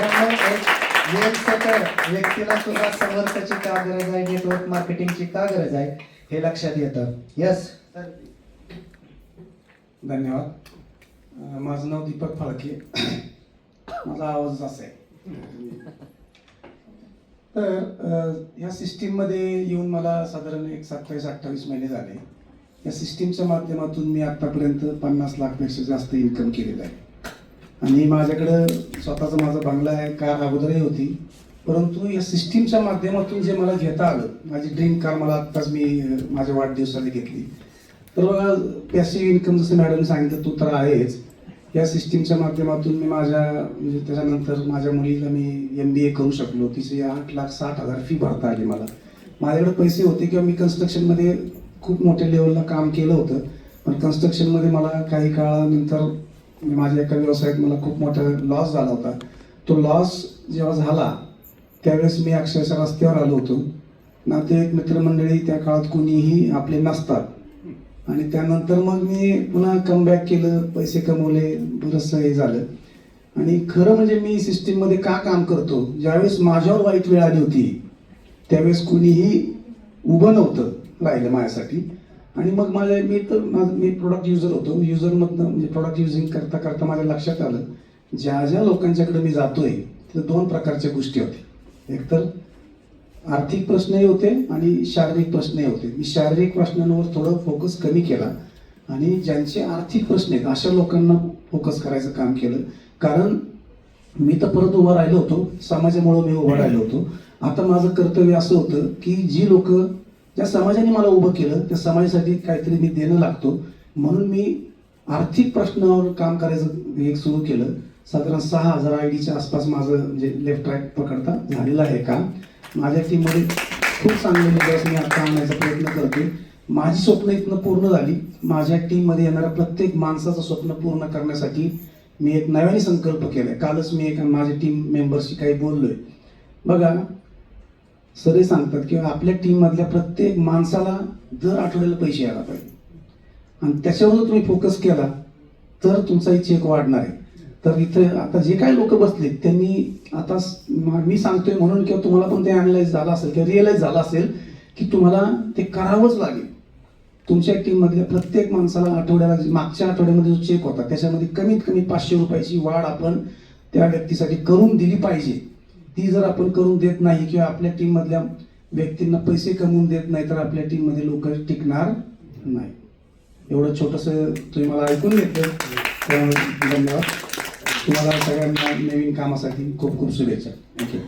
मित्रांनो, एक वेलसकर व्यक्तीला सुद्धा संवर्गाची का गरज आहे, नेटवर्क मार्केटिंगची का गरज आहे हे लक्षात येतं. यस धन्यवाद. माझं नाव दीपक फाळके. माझा आवाज असा आहे. तर ह्या सिस्टीममध्ये येऊन मला साधारण एक 27-28 महिने झाले. या सिस्टीमच्या माध्यमातून मी आत्तापर्यंत 50 लाखपेक्षा जास्त इन्कम केलेलं आहे. आणि माझ्याकडं स्वतःचा माझा बंगला आहे, कार अगोदरही होती. परंतु या सिस्टीमच्या माध्यमातून जे मला घेता आलं, माझी ड्रीम कार मला आत्ताच मी माझ्या वाढदिवसाला घेतली. तर बघा, पॅसिव्ह इन्कम जसं मॅडमने सांगितलं तो तर आहेच. या सिस्टीमच्या माध्यमातून मी म्हणजे त्याच्यानंतर माझ्या मुलीला मी MBA करू शकलो. तिचे 8,60,000 फी भरता आली मला. माझ्याकडे पैसे होते किंवा मी कन्स्ट्रक्शनमध्ये खूप मोठ्या लेवलला काम केलं होतं. पण कन्स्ट्रक्शनमध्ये मला काही काळानंतर माझ्या एका व्यवसायात मला खूप मोठा लॉस झाला होता. तो लॉस जेव्हा झाला त्यावेळेस मी अक्षरशः रस्त्यावर आलो होतो. नातेवाईक मित्रमंडळी त्या काळात कोणीही आपले नसतात. आणि त्यानंतर मग मी पुन्हा कमबॅक केलं, पैसे कमवले, बरंचसं हे झालं. आणि खरं म्हणजे मी सिस्टीममध्ये का काम करतो, ज्यावेळेस माझ्यावर वाईट वेळ आली होती त्यावेळेस कोणीही उभं नव्हतं राहिलं माझ्यासाठी. आणि मग मी प्रोडक्ट युजर होतो. युजरमधनं म्हणजे प्रोडक्ट युजिंग करता करता माझ्या लक्षात आलं, ज्या ज्या लोकांच्याकडे मी जातोय तिथं 2 प्रकारच्या गोष्टी होत्या. एकतर आर्थिक प्रश्नही होते आणि शारीरिक प्रश्नही होते. मी शारीरिक प्रश्नांवर थोडं फोकस कमी केला आणि ज्यांचे आर्थिक प्रश्न आहेत अशा लोकांना फोकस करायचं काम केलं. कारण मी तर परत उभा राहिलो होतो, समाजामुळे मी उभा राहिलो होतो. आता माझं कर्तव्य असं होतं की जी लोक, ज्या समाजाने मला उभं केलं त्या समाजासाठी काहीतरी मी देणं लागतो. म्हणून मी आर्थिक प्रश्नावर काम करायचं एक सुरू केलं. साधारण 6,000 IDच्या आसपास माझं म्हणजे लेफ्ट राईट पकडता झालेलं आहे काम. माझ्या टीममध्ये खूप चांगले लिडर्स मी आता आणण्याचा प्रयत्न करते. माझी स्वप्न इथनं पूर्ण झाली. माझ्या टीममध्ये येणाऱ्या प्रत्येक माणसाचं स्वप्न पूर्ण करण्यासाठी मी एक नव्याने संकल्प केलाय. कालच मी माझ्या टीम मेंबर्सशी काही बोललोय. बघा, सर सांगतात की आपल्या टीममधल्या प्रत्येक माणसाला दर आठवड्याला पैसे यायला पाहिजे आणि त्याच्यावर तुम्ही फोकस केला तर तुमचाही चेक वाढणार आहे. तर इथं आता जे काही लोक बसलेत त्यांनी आता मी सांगतोय म्हणून किंवा तुम्हाला पण ते अनालाइज झालं असेल किंवा रिअलाइज झालं असेल की तुम्हाला ते करावंच लागेल. तुमच्या टीममधल्या प्रत्येक माणसाला आठवड्याला, मागच्या आठवड्यामध्ये जो चेक होता त्याच्यामध्ये कमीत कमी 500 रुपयाची वाढ आपण त्या व्यक्तीसाठी करून दिली पाहिजे. ती जर आपण करून देत नाही किंवा आपल्या टीममधल्या व्यक्तींना पैसे कमवून देत नाही तर आपल्या टीममध्ये लोक टिकणार नाही. एवढं छोटंसं तुम्ही मला ऐकून घेतलं त्यामुळे धन्यवाद. तुम्हाला सगळ्यांना नवीन कामासाठी खूप खूप शुभेच्छा. थँक्यू.